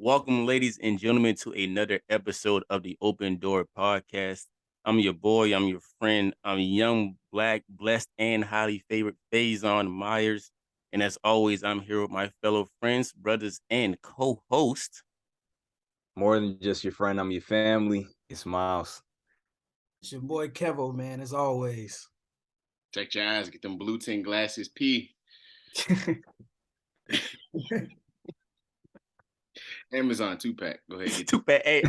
Welcome, ladies and gentlemen, to another episode of the Open Door Podcast. I'm your boy, I'm your friend, I'm young, black, blessed, and highly favored Phaizon Myers. And as always, I'm here with my fellow friends, brothers, and co-host. More than just your friend, I'm your family. It's Myles. It's your boy Kevo, man, as always. Check your eyes, get them blue tint glasses, P. Amazon 2-pack. Go ahead. Too bad, hey,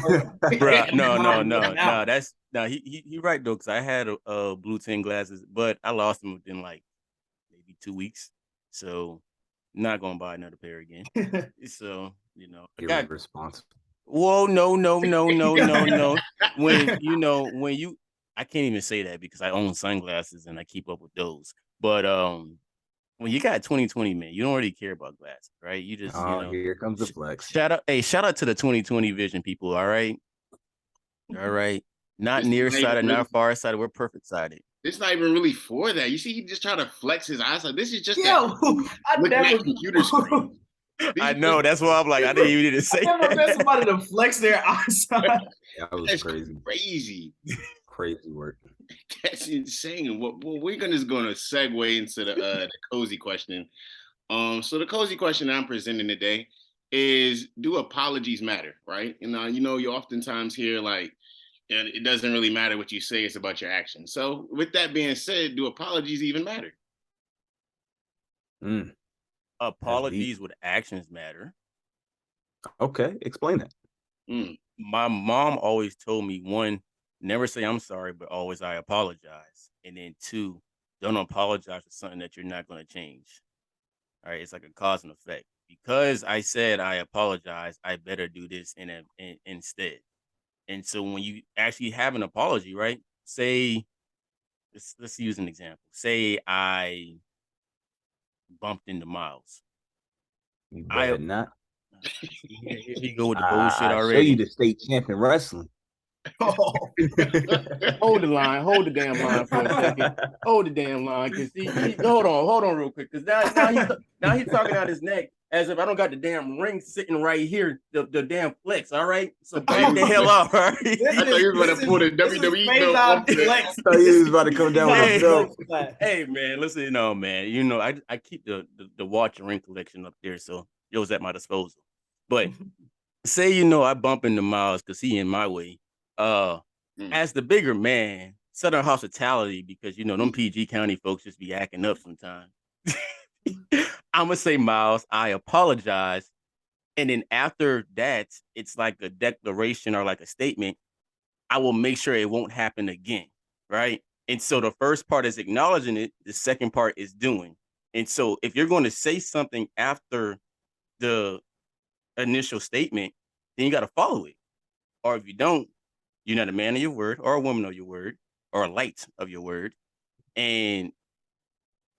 bro. No. That's no. He right though, because I had a blue tin glasses, but I lost them within like maybe 2 weeks. So not gonna buy another pair again. So I got. Irresponsible. Whoa, no. When you, I can't even say that because I own sunglasses and I keep up with those. But when you got 2020, man, you don't really care about glasses, right? You just, here comes the flex. shout out to the 2020 vision people. All right. Not It's nearsighted, really- not farsighted. We're perfect sided. It's not even really for that. You see, he just trying to flex his eyes. Like, this is just Yo, I looking at never, computer screen. I know. That's why I'm like, I didn't even need to say I never met that. somebody to flex their eyesight. That was That's crazy. Crazy work. That's insane. Well, we're just gonna segue into the cozy question. So the cozy question I'm presenting today is: do apologies matter? Right? You oftentimes hear like, and it doesn't really matter what you say; it's about your actions. So, with that being said, do apologies even matter? Apologies with actions matter. Okay, explain that. My mom always told me, one, never say I'm sorry, but always I apologize. And then two, don't apologize for something that you're not going to change. All right, it's like a cause and effect. Because I said I apologize, I better do this instead. And so when you actually have an apology, right? Say, let's use an example. Say I bumped into Myles. You I better not. here you go with the bullshit I show already. you the state champ in wrestling. Oh, Hold the line. Hold the damn line for a second. Hold the damn line, cause hold on real quick, cause now he's talking out his neck as if I don't got the damn ring sitting right here, the damn flex. All right, so back the hell up. All right. I thought you were gonna put a WWE belt up there. flex. I thought you was about to come down with Hey. a belt. Hey man, listen, man, I keep the watch and ring collection up there, so it was at my disposal. But say I bump into Myles because he in my way. As the bigger man, Southern hospitality, because them PG County folks just be acting up sometimes. I'm gonna say, Myles, I apologize, and then after that, it's like a declaration or like a statement. I will make sure it won't happen again, right? And so the first part is acknowledging it. The second part is doing. And so if you're going to say something after the initial statement, then you got to follow it. Or if you don't, you're not a man of your word or a woman of your word or a light of your word. And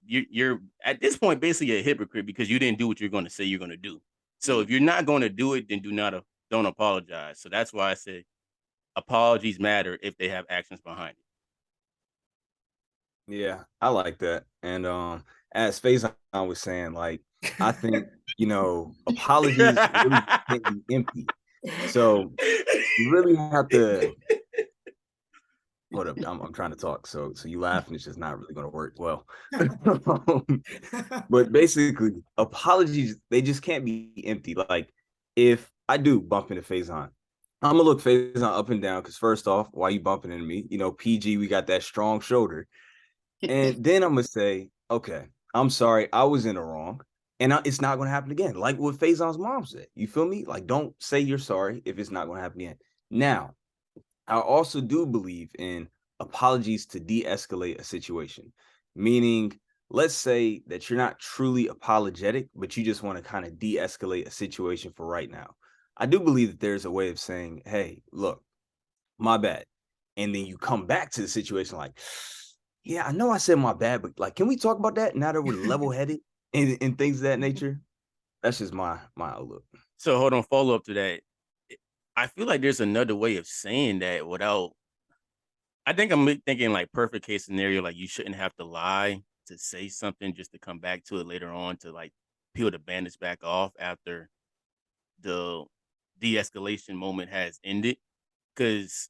you're at this point basically a hypocrite because you didn't do what you're going to say you're going to do. So if you're not going to do it, then don't apologize. So that's why I said apologies matter if they have actions behind it. Yeah, I like that. And as Phaizon was saying, like, I think, apologies really can't be empty. So you really have to hold up. I'm trying to talk. So you laughing, it's just not really gonna work well. But basically, apologies, they just can't be empty. Like, if I do bump into Phaizon, I'm gonna look Phaizon up and down because first off, why you bumping into me? PG, we got that strong shoulder. And then I'm gonna say, okay, I'm sorry, I was in the wrong, and it's not gonna happen again. Like what Phaizon's mom said. You feel me? Like, don't say you're sorry if it's not gonna happen again. Now, I also do believe in apologies to de-escalate a situation. Meaning, let's say that you're not truly apologetic, but you just want to kind of de-escalate a situation for right now. I do believe that there's a way of saying, hey, look, my bad. And then you come back to the situation like, yeah, I know I said my bad, but like, can we talk about that now that we're level-headed and things of that nature? That's just my outlook. So hold on, follow up to that. I feel like there's another way of saying that without. I think I'm thinking like perfect case scenario, like you shouldn't have to lie to say something just to come back to it later on to like peel the bandage back off after the de-escalation moment has ended, because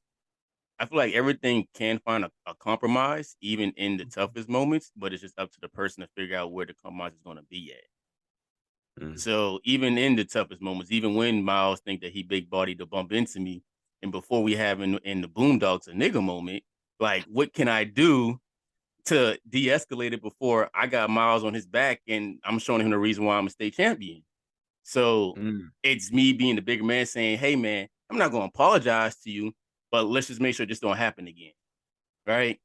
I feel like everything can find a compromise, even in the toughest moments, but it's just up to the person to figure out where the compromise is going to be at. Mm. So even in the toughest moments, even when Myles think that he big body to bump into me, and before we have in the Boondocks a nigga moment, like what can I do to de-escalate it before I got Myles on his back and I'm showing him the reason why I'm a state champion? So it's me being the bigger man saying, hey man, I'm not going to apologize to you, but let's just make sure this don't happen again. Right.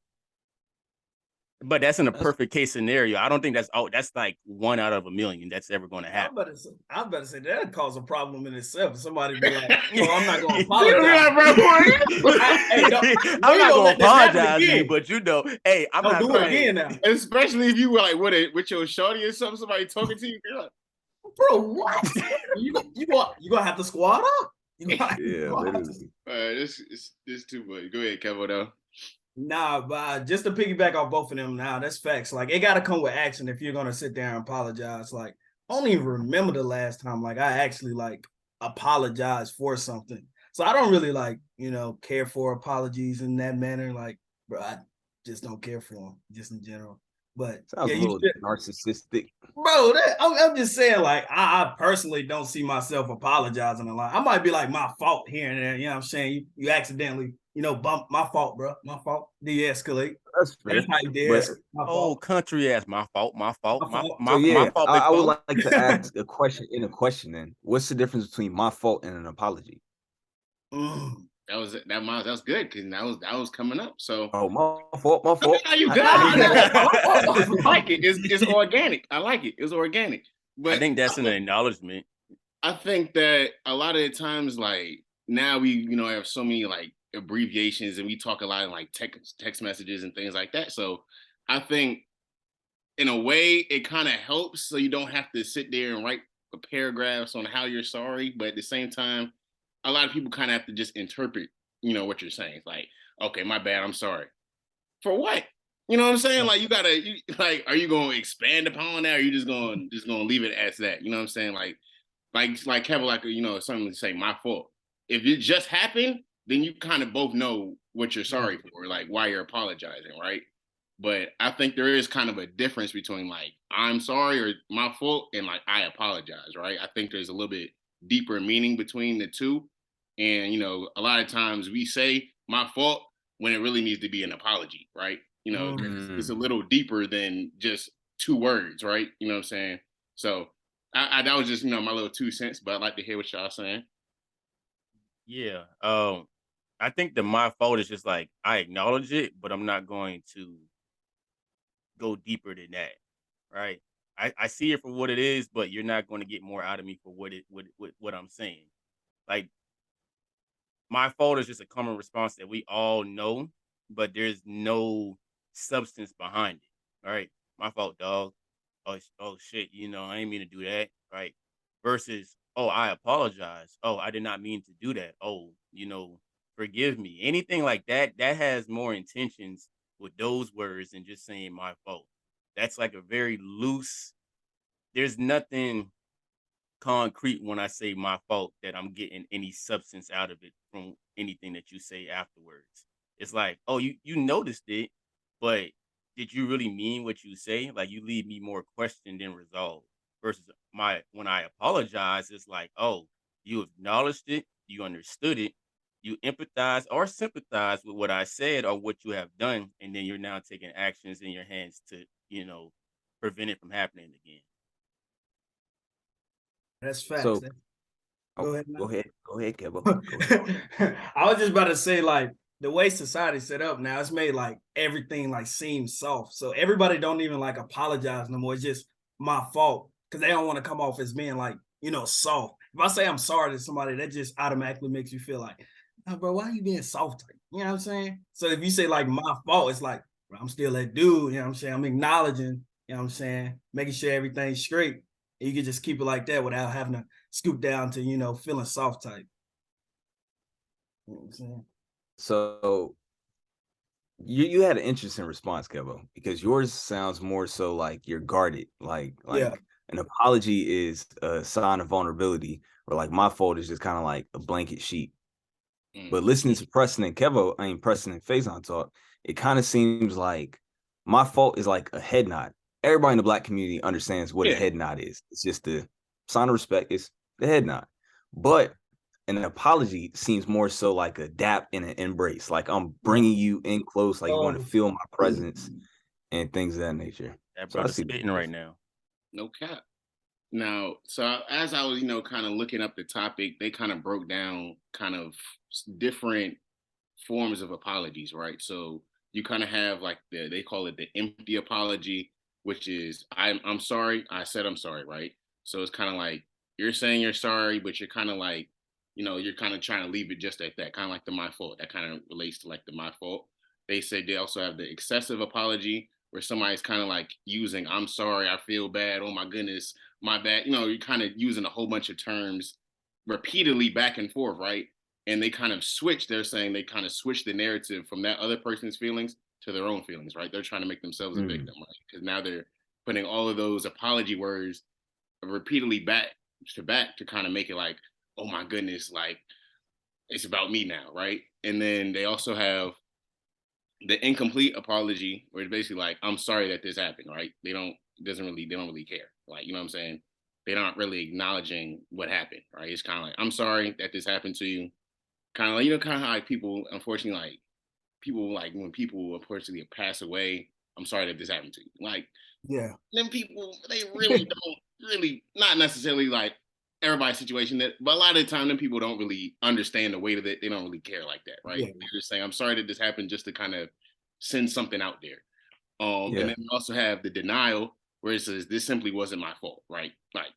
But that's in a perfect case scenario. I don't think that's like 1 out of a million that's ever going to happen. I'm about to say that'd cause a problem in itself. Somebody be like, "Oh, I'm not going to apologize." I'm not going to apologize to you, but hey, I'm not do it again now. Especially if you were like with your shorty or something, somebody talking to you, you're like, bro, what? you gonna have to squad up. This too much. Go ahead, Kevo, though. Nah, but just to piggyback off both of them, that's facts. Like, it got to come with action if you're going to sit there and apologize. Like, I don't even remember the last time, like, I actually, like, apologized for something. So I don't really, like, care for apologies in that manner. Like, bro, I just don't care for them, just in general. But sounds a little narcissistic. Bro, I'm just saying, like, I personally don't see myself apologizing a lot. I might be like, my fault here and there. You know what I'm saying? You accidentally, bump. My fault, bro. My fault. De-escalate. That's fair. That's how you de-escalate. Oh, country ass. My fault. My fault. My fault. I would like to ask a question in a question then. What's the difference between my fault and an apology? That was good because that was coming up. So my fault. You got it. I like it. It's organic. I like it. It's organic. But I think that's an acknowledgement. I think that a lot of the times, like now we have so many like abbreviations and we talk a lot in like text messages and things like that. So I think in a way it kind of helps so you don't have to sit there and write paragraphs on how you're sorry, but at the same time, a lot of people kind of have to just interpret, what you're saying. It's like, okay, my bad, I'm sorry. For what? You know what I'm saying? Like are you going to expand upon that, or are you just going to leave it as that? You know what I'm saying? Like Kevin, like something to say, my fault. If it just happened, then you kind of both know what you're sorry for, like why you're apologizing, right? But I think there is kind of a difference between like I'm sorry or my fault and like I apologize, right? I think there's a little bit deeper meaning between the two. And, a lot of times we say my fault when it really needs to be an apology, right? It's a little deeper than just 2 words, right? You know what I'm saying? So I that was just, my little 2 cents, but I'd like to hear what y'all saying. Yeah. I think that my fault is just like, I acknowledge it, but I'm not going to go deeper than that, right? I see it for what it is, but you're not going to get more out of me for what I'm saying. Like, my fault is just a common response that we all know, but there's no substance behind it. All right. My fault, dog. Oh shit, I didn't mean to do that. Right. Versus, oh, I apologize. Oh, I did not mean to do that. Oh, forgive me. Anything like that has more intentions with those words than just saying my fault. That's like a very loose, there's nothing concrete when I say my fault that I'm getting any substance out of it from anything that you say afterwards. It's like, oh, you noticed it, but did you really mean what you say? Like, you leave me more questioned than resolved. Versus when I apologize, it's like, oh, you acknowledged it, you understood it, you empathize or sympathize with what I said or what you have done, and then you're now taking actions in your hands to, prevent it from happening again. That's facts. So, go ahead, Kevo. I was just about to say, like, the way society's set up now, it's made like everything like seem soft. So everybody don't even like apologize no more. It's just my fault because they don't want to come off as being like, soft. If I say I'm sorry to somebody, that just automatically makes you feel like, oh, bro, why are you being soft? You know what I'm saying? So if you say like my fault, it's like, bro, I'm still that dude. You know what I'm saying? I'm acknowledging, you know what I'm saying? Making sure everything's straight. And you can just keep it like that without having to scoop down to, feeling soft type. You know what I'm saying? So you had an interesting response, Kevo, because yours sounds more so like you're guarded, like an apology is a sign of vulnerability, Or like my fault is just kind of like a blanket sheet. Mm. But listening to Preston and Phaizon talk, it kind of seems like my fault is like a head nod. Everybody in the Black community understands what a head nod is. It's just the sign of respect. It's the head nod. But an apology seems more so like a dap and an embrace. Like I'm bringing you in close, like you want to feel my presence and things of that nature. That brother's spitting right now. No cap. Now, so as I was, kind of looking up the topic, they kind of broke down kind of different forms of apologies, right? So you kind of have like they call it the empty apology, which is I'm sorry, I said I'm sorry, right? So it's kind of like you're saying you're sorry, but you're kind of like, you're kind of trying to leave it just at that, kind of like the my fault. That kind of relates to like the my fault. They said they also have the excessive apology, where somebody's kind of like using I'm sorry, I feel bad, oh my goodness, my bad. You're kind of using a whole bunch of terms repeatedly back and forth, right? And they kind of switch. They're saying they kind of switch the narrative from that other person's feelings to their own feelings, right? They're trying to make themselves a victim, right? Because now they're putting all of those apology words repeatedly back to kind of make it like, oh my goodness, like it's about me now, right? And then they also have the incomplete apology, where it's basically like, I'm sorry that this happened, right? They don't really care. Like, you know what I'm saying? They're not really acknowledging what happened, right? It's kind of like, I'm sorry that this happened to you. Kind of like, kind of like people, unfortunately, like when people unfortunately pass away, I'm sorry that this happened to you. Like, yeah, then people, they really don't really, not necessarily like everybody's situation, but a lot of the time, then people don't really understand the weight of it. They don't really care like that, right? Yeah. They're just saying, I'm sorry that this happened, just to kind of send something out there. And then we also have the denial, where it says, this simply wasn't my fault, right? Like,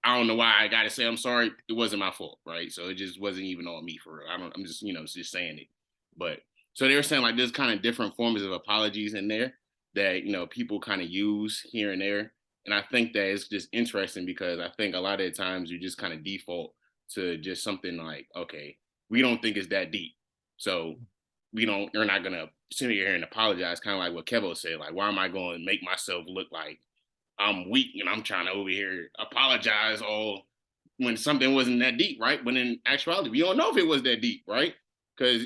I don't know why I got to say I'm sorry. It wasn't my fault, right? So it just wasn't even on me for real. I'm just, just saying it. But so they were saying like there's kind of different forms of apologies in there that, people kind of use here and there. And I think that it's just interesting, because I think a lot of the times you just kind of default to just something like, okay, we don't think it's that deep. So you're not going to sit here and apologize, kind of like what Kevo said. Like, why am I going to make myself look like I'm weak and I'm trying to over here apologize all when something wasn't that deep, right? When in actuality, we don't know if it was that deep, right? Because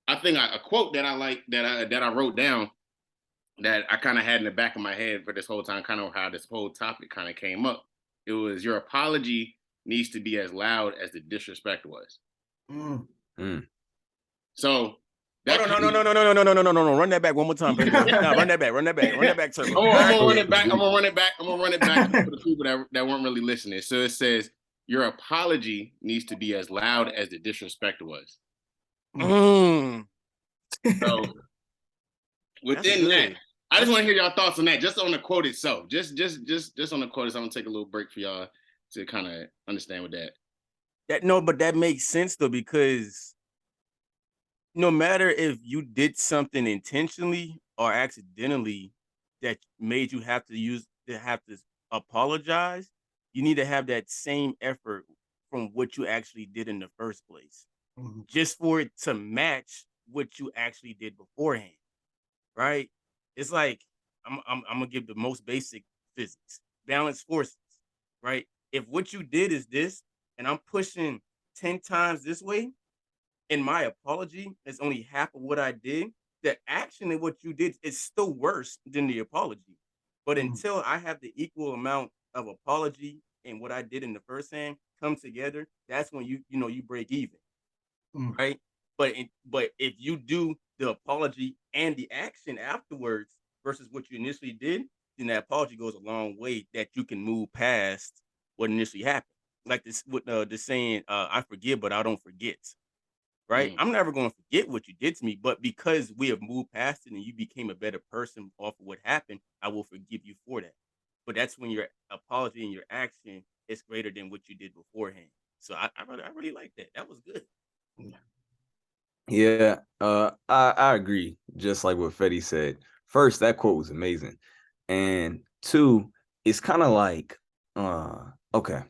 I think a quote that I like that I wrote down that I kind of had in the back of my head for this whole time, kind of how this whole topic kind of came up. It was, your apology needs to be as loud as the disrespect was. So no. Run that back one more time. Run that back. Turbo. I'm gonna run it back for the people that weren't really listening. So it says, your apology needs to be as loud as the disrespect was. So within that, I just want to hear y'all thoughts on that, just on the quote itself. Just on the quote itself. I'm gonna take a little break for y'all to kind of understand what that. But that makes sense though, because no matter if you did something intentionally or accidentally that made you have to apologize, you need to have that same effort from what you actually did in the first place, just for it to match what you actually did beforehand, right? It's like, I'm gonna give the most basic physics, balance forces, right? If what you did is this, and I'm pushing 10 times this way, and my apology is only half of what I did, the action and what you did is still worse than the apology. But until I have the equal amount of apology and what I did in the first hand come together, that's when you break even, right? But if you do the apology and the action afterwards versus what you initially did, then that apology goes a long way, that you can move past what initially happened. Like this with the saying, I forgive, but I don't forget. Right? I'm never going to forget what you did to me, but because we have moved past it and you became a better person off of what happened, I will forgive you for that. But that's when your apology and your action is greater than what you did beforehand. So I really like that. That was good. Yeah, I agree. Just like what Fetty said. First, that quote was amazing, and two, it's kind of like, okay,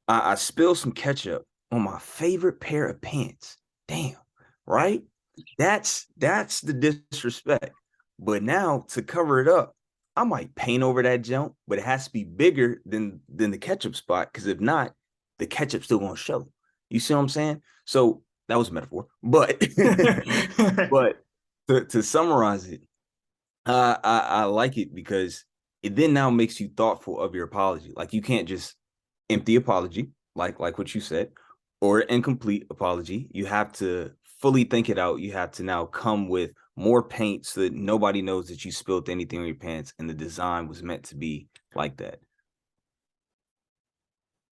I spilled some ketchup on my favorite pair of pants. Damn, right? That's the disrespect. But now to cover it up, I might paint over that jump, but it has to be bigger than the ketchup spot, because if not, the ketchup still gonna show. You see what I'm saying? So that was a metaphor, but to summarize it, I like it because it then now makes you thoughtful of your apology. Like you can't just empty apology, like what you said, or incomplete apology. You have to fully think it out. You have to now come with more paint so that nobody knows that you spilled anything on your pants and the design was meant to be like that.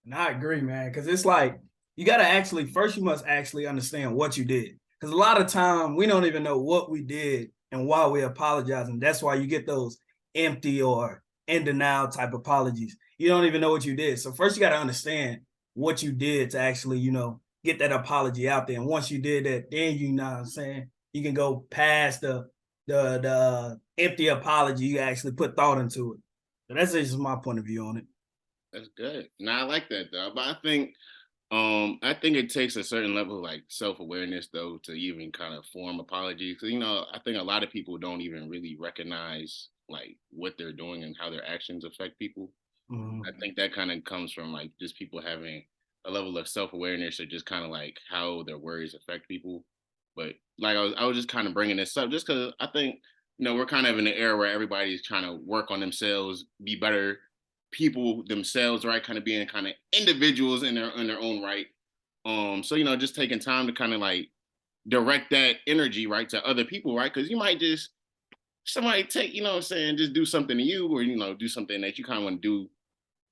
And I agree, man, because it's like you got to actually first you must actually understand what you did, because a lot of time we don't even know what we did and why we apologize, and that's why you get those empty or in denial type apologies. You don't even know what you did, so first you got to understand what you did to actually get that apology out there. And once you did that, then you know what I'm saying, you can go past the empty apology. You actually put thought into it. So that's just my point of view on it. That's good. Now I like that though, but I think it takes a certain level of like self-awareness though to even kind of form apologies. Because I think a lot of people don't even really recognize like what they're doing and how their actions affect people. Mm-hmm. I think that kind of comes from like just people having a level of self-awareness or just kind of like how their words affect people. But like I was just kind of bringing this up just because I think we're kind of in an era where everybody's trying to work on themselves, be better people themselves, right? Kind of being kind of individuals in their own right. So just taking time to kind of like direct that energy right to other people, right? Because you might just somebody take, just do something to you, or do something that you kind of want to do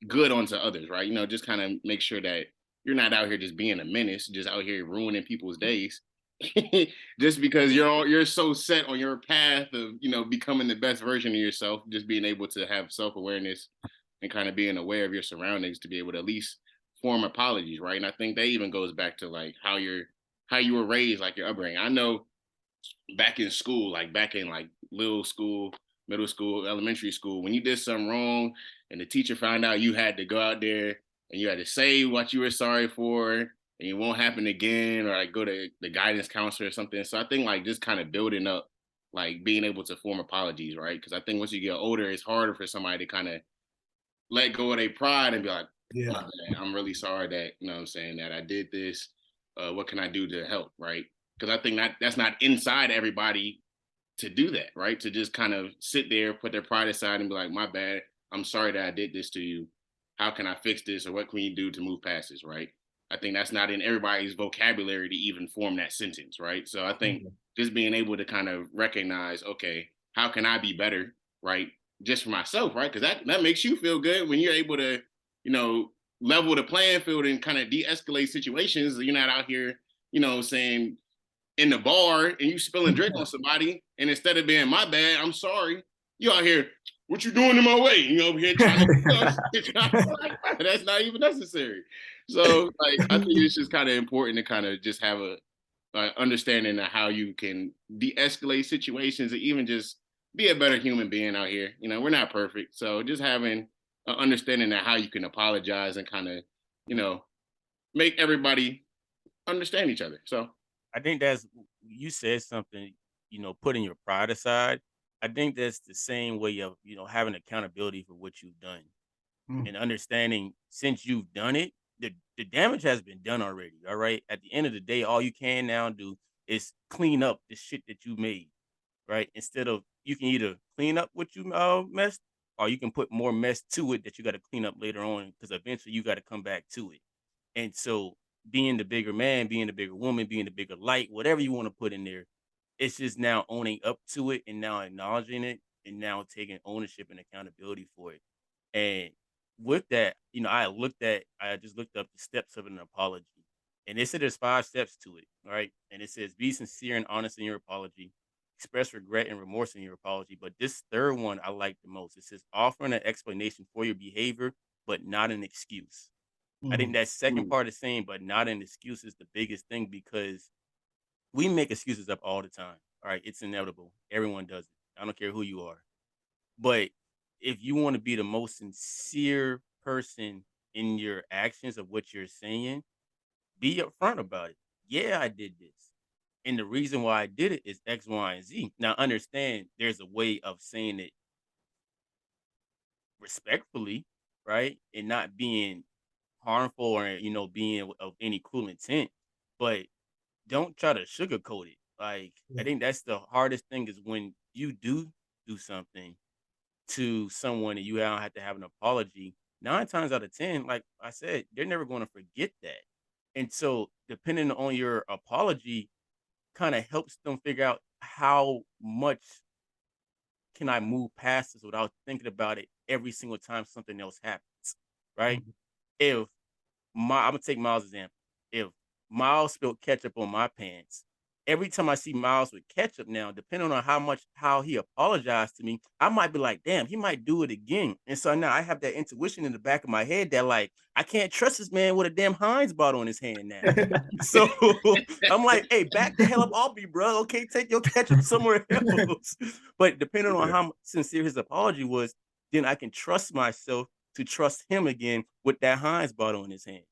good onto others, right? Just kind of make sure that you're not out here just being a menace, just out here ruining people's days. Just because you're so set on your path of becoming the best version of yourself, just being able to have self-awareness and kind of being aware of your surroundings to be able to at least form apologies, right? And I think that even goes back to like how you were raised, like your upbringing. I know back in school, like back in like little school, middle school, elementary school, when you did something wrong and the teacher found out, you had to go out there and you had to say what you were sorry for and it won't happen again, or like go to the guidance counselor or something. So I think like just kind of building up, like being able to form apologies, right? Because I think once you get older, it's harder for somebody to kind of let go of their pride and be like, Yeah. "My bad, I'm really sorry that, what I'm saying, that I did this. What can I do to help?" Right? Because I think that's not inside everybody to do that, right? To just kind of sit there, put their pride aside and be like, "My bad, I'm sorry that I did this to you. How can I fix this, or what can you do to move past this?" Right? I think that's not in everybody's vocabulary to even form that sentence, right? So I think just being able to kind of recognize, okay, how can I be better, right? Just for myself, right? Because that makes you feel good when you're able to, level the playing field and kind of de-escalate situations. You're not out here, saying in the bar and you spilling drink on somebody, and instead of being my bad, I'm sorry, you out here, what you doing in my way? Over here trying to that's not even necessary. So like I think it's just kind of important to kind of just have a understanding of how you can de-escalate situations and even just be a better human being out here. We're not perfect. So just having an understanding of how you can apologize and kind of, make everybody understand each other. So I think you said something, putting your pride aside. I think that's the same way of, having accountability for what you've done and understanding since you've done it, the damage has been done already. All right. At the end of the day, all you can now do is clean up the shit that you made. Right. Instead of you can either clean up what you messed, or you can put more mess to it that you got to clean up later on, because eventually you got to come back to it. And so being the bigger man, being the bigger woman, being the bigger light, whatever you want to put in there, it's just now owning up to it and now acknowledging it and now taking ownership and accountability for it. And with that, I just looked up the steps of an apology. And they said there's 5 steps to it. All right. And it says be sincere and honest in your apology, express regret and remorse in your apology. But this third one I like the most. It says offering an explanation for your behavior, but not an excuse. I think that second part is saying, but not an excuse is the biggest thing, because we make excuses up all the time. All right. It's inevitable. Everyone does it. I don't care who you are. But if you want to be the most sincere person in your actions of what you're saying, be upfront about it. Yeah, I did this. And the reason why I did it is X, Y, and Z. Now, understand there's a way of saying it respectfully, right? And not being harmful or, being of any cruel intent, but don't try to sugarcoat it. Like, I think that's the hardest thing is when you do something to someone and you don't have to have an apology. 9 times out of 10, like I said, they're never going to forget that. And so, depending on your apology, kind of helps them figure out how much can I move past this without thinking about it every single time something else happens, right? If I'm gonna take Myles' example. If Myles spilled ketchup on my pants, every time I see Myles with ketchup now, depending on how he apologized to me, I might be like, damn, he might do it again. And so now I have that intuition in the back of my head that like I can't trust this man with a damn Heinz bottle in his hand now. So I'm like, hey, back the hell up off me, bro. Okay, take your ketchup somewhere else. But depending on how sincere his apology was, then I can trust myself to trust him again with that Heinz bottle in his hand.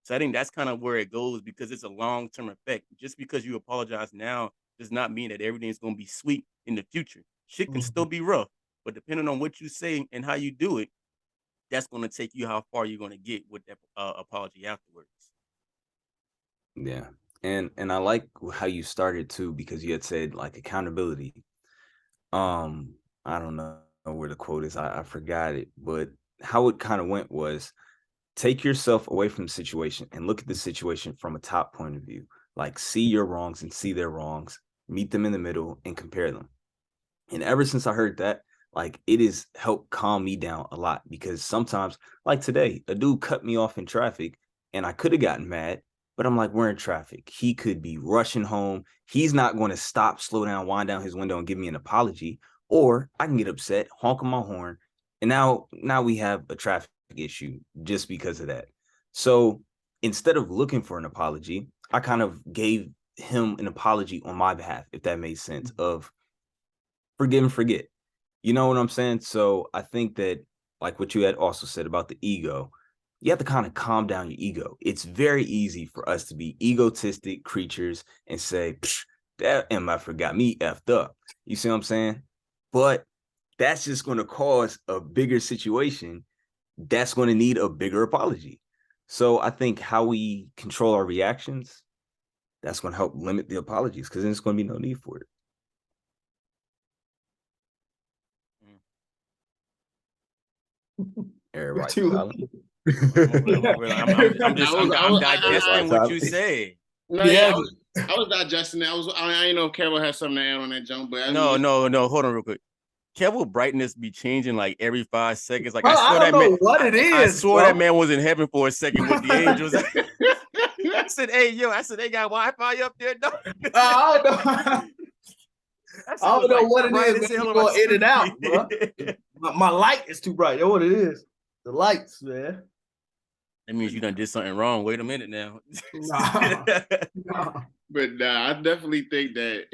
So I think that's kind of where it goes because it's a long-term effect. Just because you apologize now does not mean that everything's going to be sweet in the future. Shit can still be rough, but depending on what you say and how you do it, that's going to take you how far you're going to get with that apology afterwards. Yeah. And I like how you started too, because you had said like accountability. I don't know where the quote is. I forgot it, but how it kind of went was take yourself away from the situation and look at the situation from a top point of view. Like see your wrongs and see their wrongs, meet them in the middle and compare them. And ever since I heard that, like it has helped calm me down a lot because sometimes, like today, a dude cut me off in traffic and I could have gotten mad, but I'm like, we're in traffic. He could be rushing home. He's not going to stop, slow down, wind down his window and give me an apology. Or I can get upset, honk on my horn. And now we have a traffic issue just because of that. So instead of looking for an apology, I kind of gave him an apology on my behalf, if that made sense, of forgive and forget. You know what I'm saying? So I think that like what you had also said about the ego, you have to kind of calm down your ego. It's very easy for us to be egotistic creatures and say, that MF forgot me effed up. You see what I'm saying? But that's just going to cause a bigger situation that's going to need a bigger apology. So I think how we control our reactions, that's going to help limit the apologies because then there's going to be no need for it. Everybody silent. I'm digesting what you say. No, yeah, I was digesting it. I didn't know if Kevo had something to add on that jump, but no. Hold on real quick. Kevo brightness be changing like every 5 seconds. Like bro, I don't know what it is. I swore that man was in heaven for a second with the angels. I said, "Hey, yo!" I said, "They got Wi-Fi up there." No. I don't know. I don't know what it is. Man. Going in and out, bro. My light is too bright. That's what it is. The lights, man. That means you done did something wrong. Wait a minute now. Nah. But I definitely think that,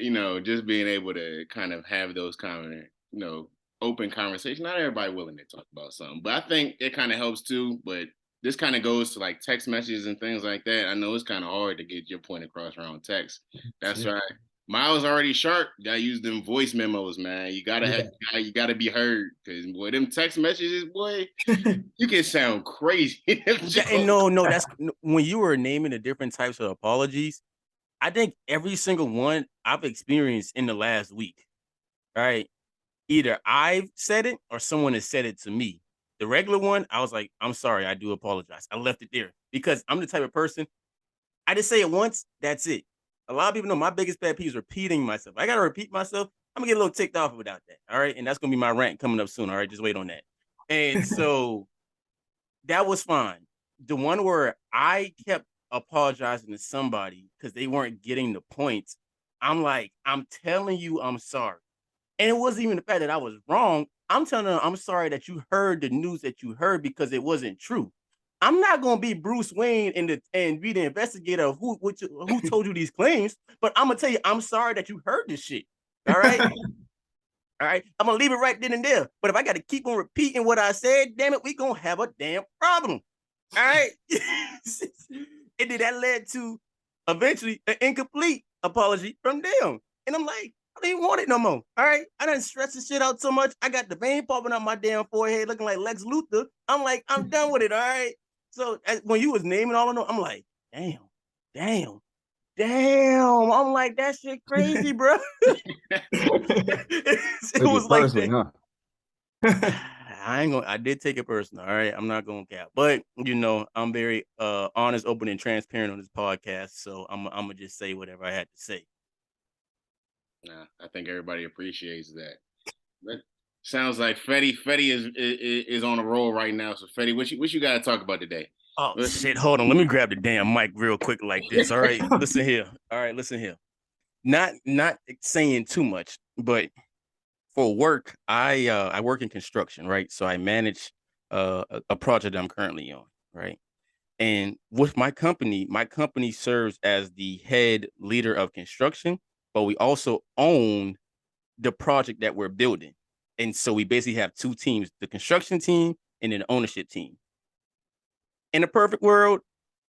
just being able to kind of have those kind of, open conversation. Not everybody willing to talk about something, but I think it kind of helps too. But this kind of goes to like text messages and things like that. I know it's kind of hard to get your point across around text. That's right. Myles already sharp. Gotta use them voice memos, man. You gotta be heard because boy, them text messages, boy, you can sound crazy. No, that's when you were naming the different types of apologies. I think every single one I've experienced in the last week. All right, either I've said it or someone has said it to me. The regular one, I was like, I'm sorry, I do apologize. I left it there because I'm the type of person. I just say it once, that's it. A lot of people know my biggest pet peeve is repeating myself. I got to repeat myself. I'm going to get a little ticked off without that. All right. And that's going to be my rant coming up soon. All right. Just wait on that. And so that was fine. The one where I kept apologizing to somebody because they weren't getting the points. I'm like, I'm telling you, I'm sorry. And it wasn't even the fact that I was wrong. I'm telling them I'm sorry that you heard the news that you heard because it wasn't true. I'm not gonna be Bruce Wayne and be the investigator of who told you these claims, but I'm gonna tell you I'm sorry that you heard this shit. All right, all right. I'm gonna leave it right then and there. But if I got to keep on repeating what I said, damn it, we gonna have a damn problem. All right, and then that led to eventually an incomplete apology from them, and I'm like, I don't even want it no more. All right, I done stressed this shit out so much. I got the vein popping out my damn forehead, looking like Lex Luthor. I'm like, I'm done with it. All right. So when you was naming all of them, I'm like, damn. I'm like, that shit crazy, bro. It was like that. Huh? I did take it personal. All right. I'm not gonna cap. But I'm very honest, open, and transparent on this podcast. So I'm gonna just say whatever I had to say. Nah, I think everybody appreciates that. But sounds like Fetty is on a roll right now. So Fetty, what you got to talk about today? Oh shit! Hold on. Let me grab the damn mic real quick like this. All right. Listen here. All right. Listen here. Not saying too much, but for work, I work in construction, right? So I manage a project I'm currently on, right? And with my company serves as the head leader of construction, but we also own the project that we're building. And so we basically have two teams, the construction team and an ownership team. In a perfect world,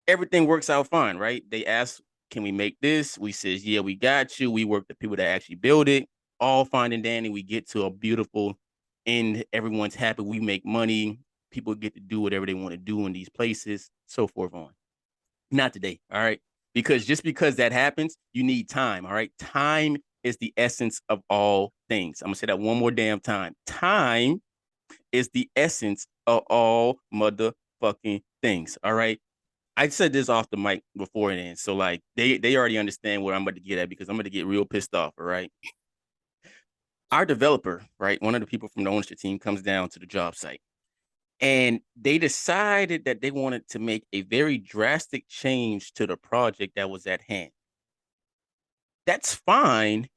everything works out fine, right? They ask, can we make this? We says, yeah, we got you. We work the people that actually build it. All fine and dandy. We get to a beautiful end. Everyone's happy. We make money. People get to do whatever they want to do in these places, so forth on. Not today, all right? Because just because that happens, you need time, all right? Time is the essence of all things. I'm going to say that one more damn time. Time is the essence of all motherfucking things, all right? I said this off the mic beforehand, so like they already understand what I'm about to get at because I'm about to get real pissed off, all right? Our developer, right, one of the people from the ownership team comes down to the job site, and they decided that they wanted to make a very drastic change to the project that was at hand. That's fine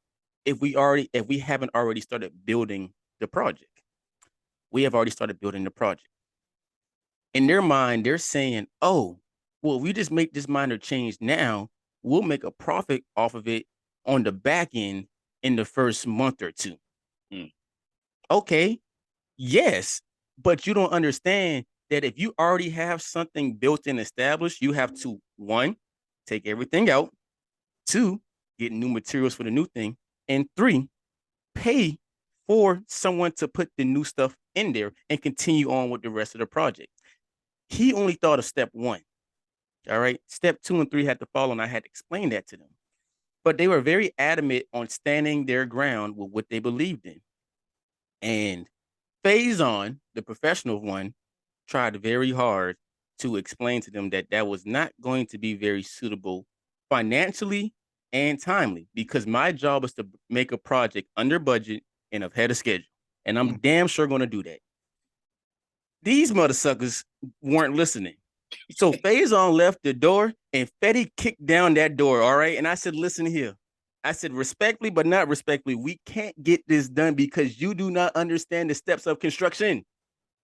if we haven't already started building the project. We have already started building the project. In their mind, they're saying, oh, well, we just make this minor change now, we'll make a profit off of it on the back end in the first month or two. Okay, yes, but you don't understand that if you already have something built and established, you have to, 1, take everything out, 2, get new materials for the new thing, and 3, pay for someone to put the new stuff in there and continue on with the rest of the project. He only thought of step 1. All right. Step 2 and 3 had to follow, and I had to explain that to them. But they were very adamant on standing their ground with what they believed in. And Phaizon, the professional one, tried very hard to explain to them that that was not going to be very suitable financially and timely, because my job is to make a project under budget and ahead of schedule. And I'm damn sure going to do that. These motherfuckers weren't listening. So Phaizon left the door and Fetty kicked down that door. All right. And I said, listen here. I said, respectfully, but not respectfully, we can't get this done because you do not understand the steps of construction.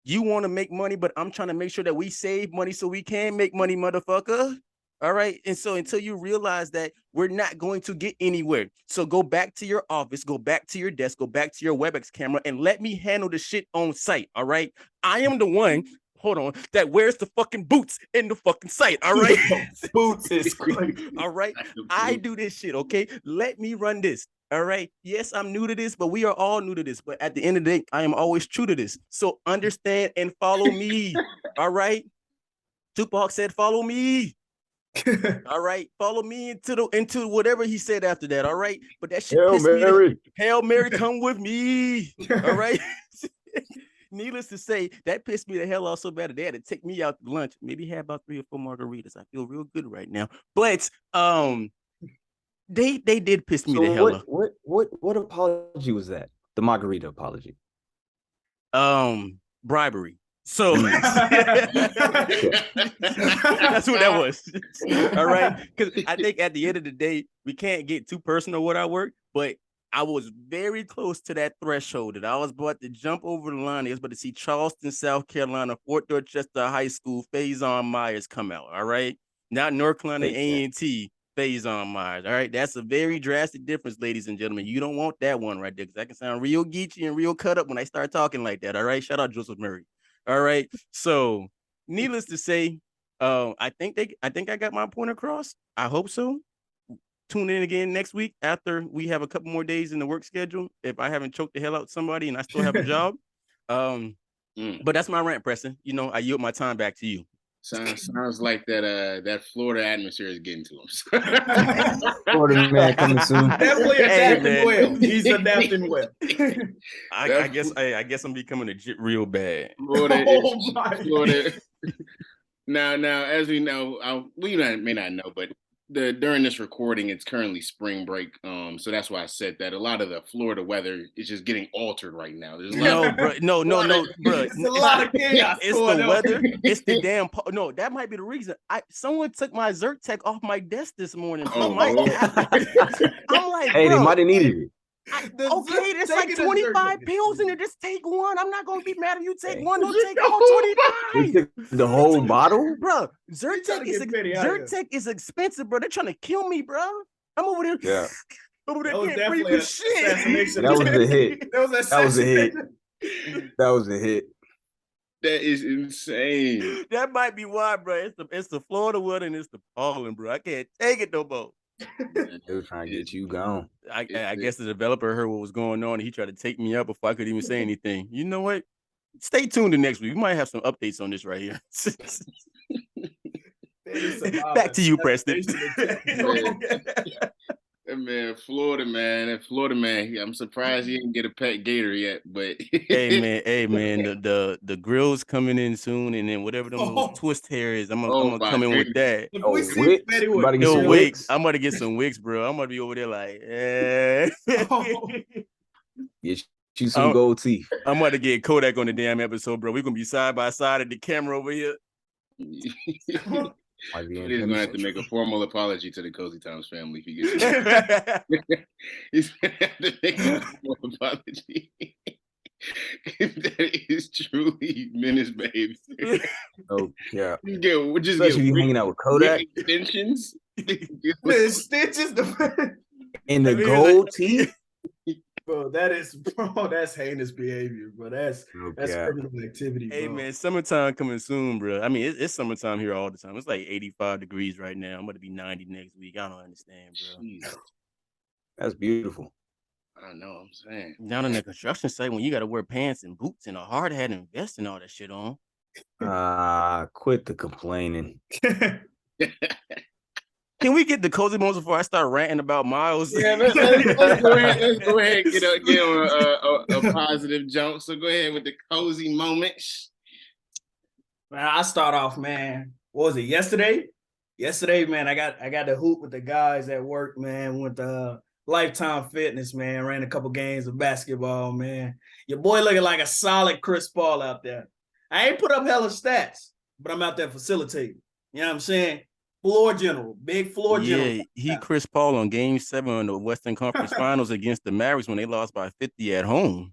You want to make money, but I'm trying to make sure that we save money so we can make money, motherfucker. All right. And so until you realize that, we're not going to get anywhere. So go back to your office, go back to your desk, go back to your WebEx camera, and let me handle the shit on site. All right. I am the one, hold on, that wears the fucking boots in the fucking site. All right. Boots is crazy. All right. I do this shit. Okay. Let me run this. All right. Yes, I'm new to this, but we are all new to this. But at the end of the day, I am always true to this. So understand and follow me. All right. Tupac said, follow me. All right. Follow me into whatever he said after that. All right. But that shit Hail pissed me. Mary. Hail Mary, come with me. All right. Needless to say, that pissed me the hell off so bad that they had to take me out to lunch. Maybe had about 3 or 4 margaritas. I feel real good right now. But they did piss me the hell off. What apology was that? The margarita apology. Bribery. So that's what that was. All right. Because I think at the end of the day, we can't get too personal with our work, but I was very close to that threshold that I was about to jump over the line. I was about to see Charleston, South Carolina, Fort Dorchester High School, Phaizon Myles come out. All right. Not North Carolina A&T, Phaizon Myles. All right. That's a very drastic difference, ladies and gentlemen. You don't want that one right there, because I can sound real geeky and real cut up when I start talking like that. All right. Shout out Joseph Murray. All right. So needless to say, I think I got my point across. I hope so. Tune in again next week after we have a couple more days in the work schedule, if I haven't choked the hell out somebody and I still have a job. But that's my rant, Preston. I yield my time back to you. Sounds like that Florida atmosphere is getting to him. Florida man coming soon. Definitely adapting well. He's adapting well. I guess I'm becoming a jit real bad. Florida. Now, as we know, we may not know, but during this recording, it's currently spring break. So that's why I said that a lot of the Florida weather is just getting altered right now. There's No, bro. It's a lot of chaos. It's the weather. It's the damn. No, that might be the reason. Someone took my Zyrtec off my desk this morning. Bro. I'm like, hey, bro, they might have needed it. Okay, there's like 25 pills in it. Just take one. I'm not gonna be mad if you take one. Don't take all 25. You took the whole bottle, bro. Zyrtec is expensive, bro. They're trying to kill me, bro. I'm over there. Yeah. Over there. That was definitely that was a hit. That was a hit. That was a hit. That is insane. That might be why, bro. It's the Florida weather and it's the pollen, bro. I can't take it no more. They were trying to get you gone. I guess the developer heard what was going on and he tried to take me up before I could even say anything. You know what? Stay tuned to next week. We might have some updates on this right here. Back to you, Preston. Florida man. I'm surprised he didn't get a pet gator yet, but hey man, the grill's coming in soon, and then whatever the twist hair is, I'm gonna come in with that. Wigs. I'm gonna get some wigs, bro. I'm gonna be over there like, Get you some gold teeth. I'm gonna get Kodak on the damn episode, bro. We're gonna be side by side at the camera over here. He's gonna have to make a formal apology to the CozyTimes family if he gets He's gonna have to make a formal apology. That is truly menace behavior. Oh yeah. Especially you hanging out with Kodak. Extensions. The extensions, and the gold teeth. Bro, that's heinous behavior, bro. That's criminal activity, bro. Hey, man, summertime coming soon, bro. I mean, it's summertime here all the time. It's like 85 degrees right now. I'm going to be 90 next week. I don't understand, bro. Jeez. That's beautiful. I know what I'm saying. Down in the construction site, when you got to wear pants and boots and a hard hat and vest and all that shit on. Quit the complaining. Can we get the cozy moments before I start ranting about Myles? Yeah, let's go ahead and get on a positive jump. So go ahead with the cozy moments. Man, I start off, man. What was it, yesterday? Yesterday, man, I got to hoop with the guys at work, man. Went to Lifetime Fitness, man. Ran a couple games of basketball, man. Your boy looking like a solid Chris Paul out there. I ain't put up hella stats, but I'm out there facilitating. You know what I'm saying? Floor general, big floor general. Yeah, he Chris Paul on Game 7 of the Western Conference Finals against the Mavericks when they lost by 50 at home.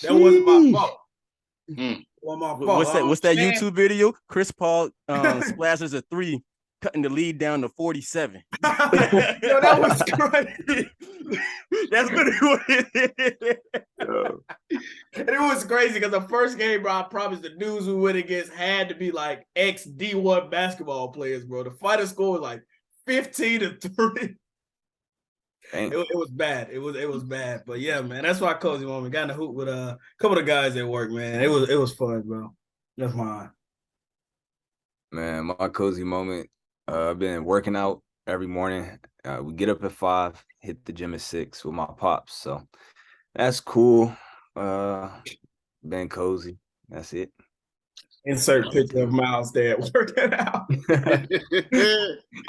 That wasn't my fault. Wasn't my fault. What's that YouTube video? Chris Paul splashes a 3, cutting the lead down to 47. Yo, that was crazy. That's what it was. And it was crazy because the first game, bro, I promised the dudes we went against had to be like ex-D1 basketball players, bro. The final score was like 15-3. It was bad. It was bad. But yeah, man, that's why cozy moment. Got in the hoop with a couple of guys at work, man. It was fun, bro. That's mine. Man, my cozy moment. I've been working out every morning. We get up at 5, hit the gym at 6 with my pops. So that's cool. Been cozy. That's it. Insert picture of Myles there working out.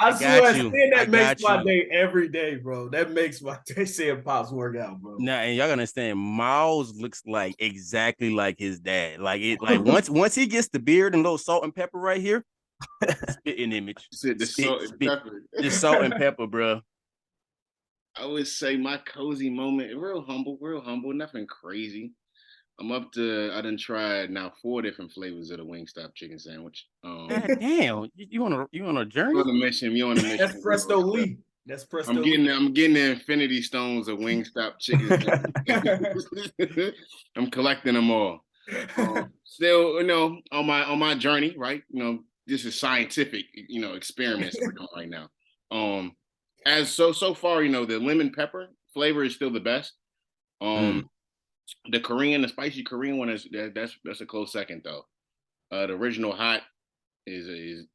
I swear, that makes my day every day, bro. That makes my day seeing Pops work out, bro. Now, and y'all gotta understand, Myles looks like exactly like his dad. Like once he gets the beard and little salt and pepper right here, spitting image. The salt and pepper, bro. I would say my cozy moment, real humble, nothing crazy. I done tried now 4 different flavors of the Wingstop chicken sandwich. God damn, you on a journey? You on a mission. That's Presto Lee. That's Presto. I'm getting the infinity stones of Wingstop chicken. I'm collecting them all. Still, on my journey, right? This is scientific, experiments we're doing right now. As so far, the lemon pepper flavor is still the best. The spicy Korean one that's a close second though. The original hot is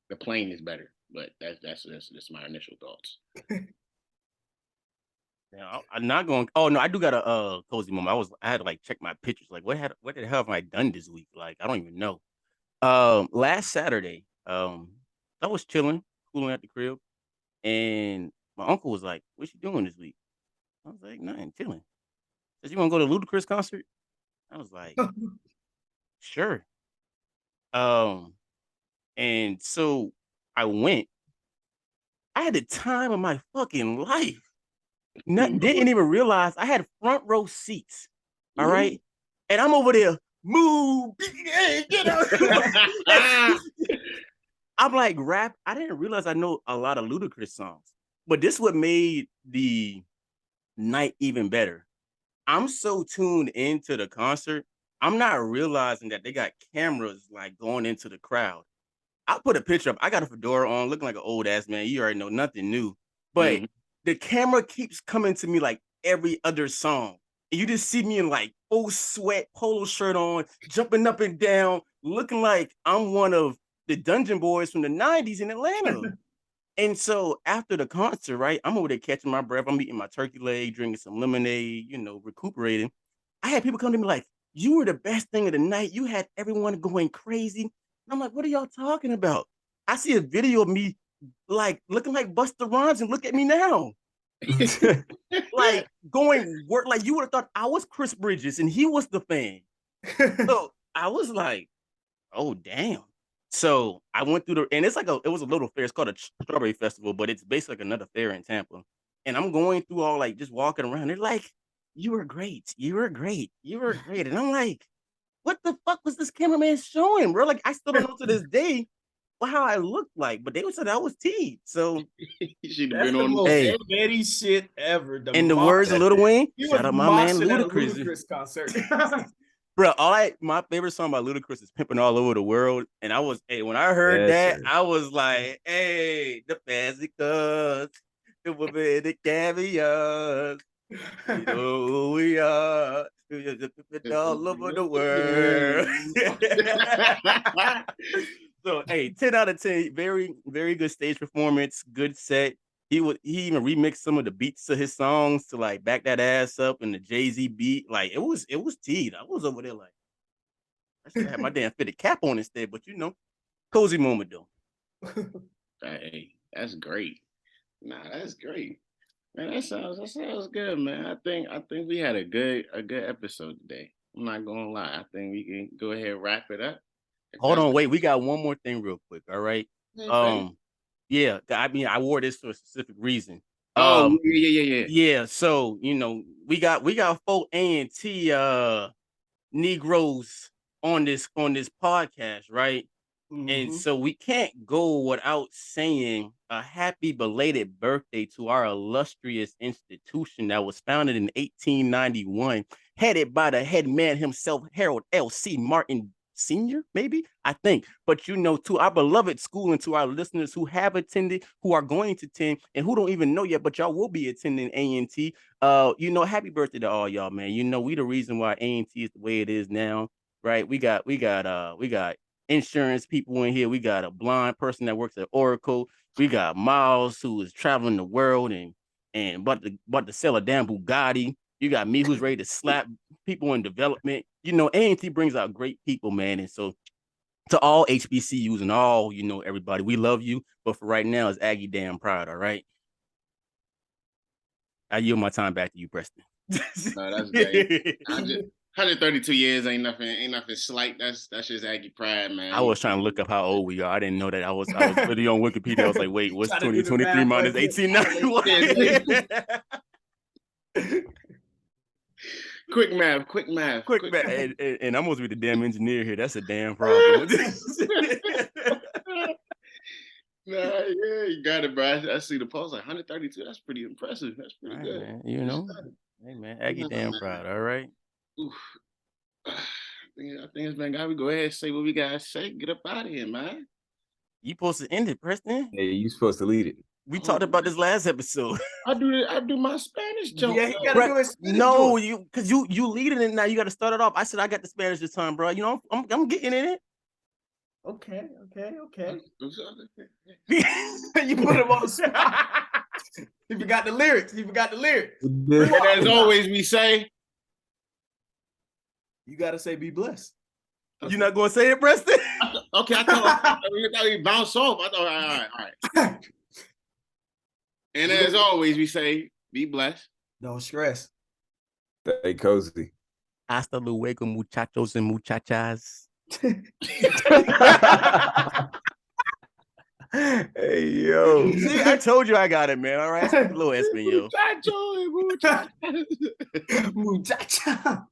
the plane is better, but that's my initial thoughts. Yeah, I'm not going. Oh no, I do got a cozy moment. I had to like check my pictures. Like, what the hell have I done this week? Like, I don't even know. Last Saturday, I was chilling, cooling at the crib, and my uncle was like, "What you doing this week?" I was like, "Nothing, chilling." Says, "You want to go to Ludacris concert?" I was like, "Sure." Um, and so I went. I had the time of my fucking life. Didn't even realize I had front row seats. All right. And I'm over there, move, you know. I'm like rap. I didn't realize I know a lot of Ludacris songs, but this what made the night even better. I'm so tuned into the concert. I'm not realizing that they got cameras like going into the crowd. I put a picture up. I got a fedora on, looking like an old ass man. You already know nothing new. But the camera keeps coming to me like every other song. And you just see me in like full sweat, polo shirt on, jumping up and down, looking like I'm one of the Dungeon Boys from the 90s in Atlanta. And so after the concert, right, I'm over there catching my breath. I'm eating my turkey leg, drinking some lemonade, recuperating. I had people come to me like, "You were the best thing of the night. You had everyone going crazy." I'm like, "What are y'all talking about?" I see a video of me like looking like Busta Rhymes, and look at me now. Like going work, like you would have thought I was Chris Bridges and he was the fan. So I was like, "Oh damn." So I went through and it was a little fair. It's called a Strawberry Festival, but it's basically like another fair in Tampa. And I'm going through all like just walking around. They're like, "You were great. You were great. You were great." And I'm like, "What the fuck was this cameraman showing, bro?" Like I still don't know to this day how I looked like, but they would say that I was T. So you should have That's been the on most Hey. petty shit ever. in the words of Lil Wayne, He shout was out my man moshing at a Ludacris. Ludacris concert. Bro, my favorite song by Ludacris is "Pimpin' All Over the World," and when I heard Yes, that, sir. I was like, "Hey, the fancy cuts, it will be the caviar, you know who we are, all over the world." So, hey, 10 out of 10, very, very good stage performance, good set. He even remixed some of the beats to his songs to like back that ass up in the Jay-Z beat. Like it was T. I was over there like I should have had my damn fitted cap on instead, but cozy moment though. Hey, that's great. Nah, that's great. Man, that sounds good, man. I think we had a good episode today. I'm not gonna lie. I think we can go ahead and wrap it up. Hold on, wait. We got one more thing real quick. All right. Yeah. I mean, I wore this for a specific reason. Yeah. Yeah. So we got 4 A&T Negroes on this podcast, right? And so we can't go without saying a happy belated birthday to our illustrious institution that was founded in 1891, headed by the head man himself, Harold L.C. Martin Sr., maybe, I think. But to our beloved school and to our listeners who have attended, who are going to attend, and who don't even know yet, but y'all will be attending A&T. Happy birthday to all y'all, man. We the reason why A&T is the way it is now, right? We got insurance people in here. We got a blind person that works at Oracle. We got Myles, who is traveling the world and about to sell a damn Bugatti. You got me, who's ready to slap people in development. A&T brings out great people, man. And so to all HBCUs and all, everybody, we love you. But for right now, it's Aggie damn proud, all right? I yield my time back to you, Preston. That's great. 132 years ain't nothing slight. That's just Aggie pride, man. I was trying to look up how old we are. I didn't know that. I was literally on Wikipedia. I was like, wait, what's 2023 minus 1891? Quick math. And I'm supposed to be the damn engineer here. That's a damn problem. Nah, yeah, you got it, bro. I see the post like 132. That's pretty impressive. That's pretty good, man. Hey, man, Aggie damn proud. All right. Oof. I think it's been. We go ahead and say what we gotta say. Get up out of here, man. You supposed to end it, Preston. Hey, you supposed to lead it. We talked about this last episode. I do my Spanish joke. Yeah, he gotta do his Spanish No, joke. because you leading it now. You got to start it off. I said I got the Spanish this time, bro. You know, I'm getting in it. Okay. You You put him on the spot. He forgot the lyrics. And as always, we say, You gotta say be blessed. You're not going to say it, Preston? okay, I thought we bounce off. I thought, all right. And as always, we say, be blessed. Don't stress. Stay cozy. Hasta luego, muchachos and muchachas. Hey, yo. See, I told you I got it, man. All right, a little Espanol. Muchacha.